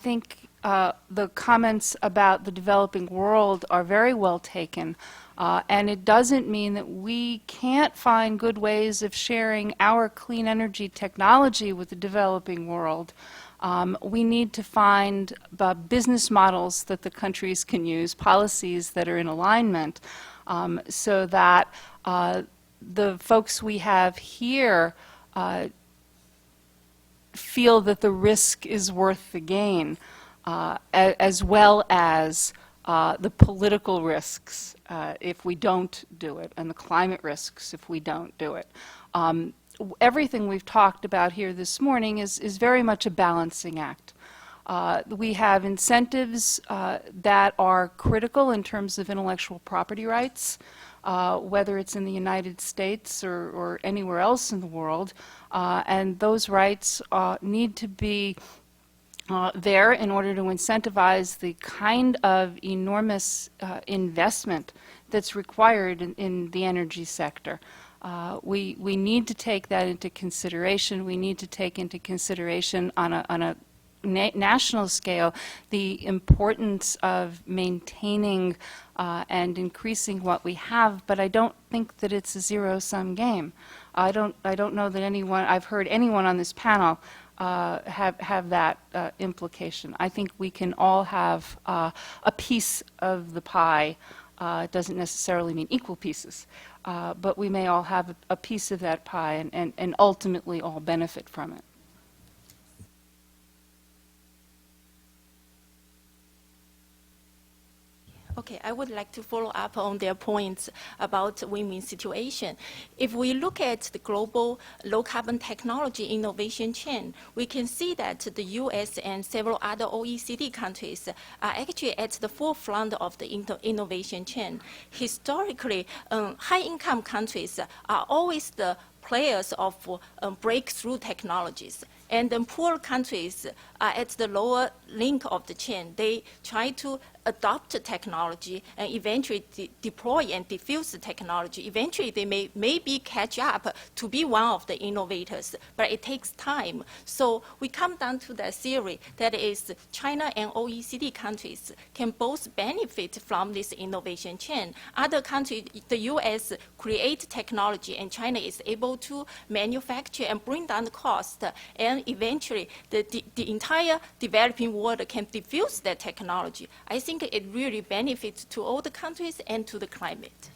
I think the comments about the developing world are very well taken, and it doesn't mean that we can't find good ways of sharing our clean energy technology with the developing world. We need to find business models that the countries can use, policies that are in alignment, so that the folks we have here feel that the risk is worth the gain, as well as the political risks if we don't do it, and the climate risks if we don't do it. Everything we've talked about here this morning is very much a balancing act. We have incentives that are critical in terms of intellectual property rights, whether it's in the United States or anywhere else in the world, and those rights need to be there in order to incentivize the kind of enormous investment that's required in the energy sector. We need to take that into consideration. We need to take into consideration on a national scale the importance of maintaining and increasing what we have, but I don't think that it's a zero-sum game. I don't know that I've heard anyone on this panel have that implication. I think we can all have a piece of the pie. It doesn't necessarily mean equal pieces, but we may all have a piece of that pie and ultimately all benefit from it. Okay, I would like to follow up on their points about win-win situation. If we look at the global low-carbon technology innovation chain, we can see that the US and several other OECD countries are actually at the forefront of the innovation chain. Historically, high-income countries are always the players of breakthrough technologies. And then poor countries are at the lower link of the chain. They try to adopt technology and eventually deploy and diffuse the technology. Eventually, they may maybe catch up to be one of the innovators, but it takes time. So we come down to the theory that is China and OECD countries can both benefit from this innovation chain. Other countries, the US create technology and China is able to manufacture and bring down the cost, and eventually the entire developing world can diffuse that technology. I think it really benefits to all the countries and to the climate.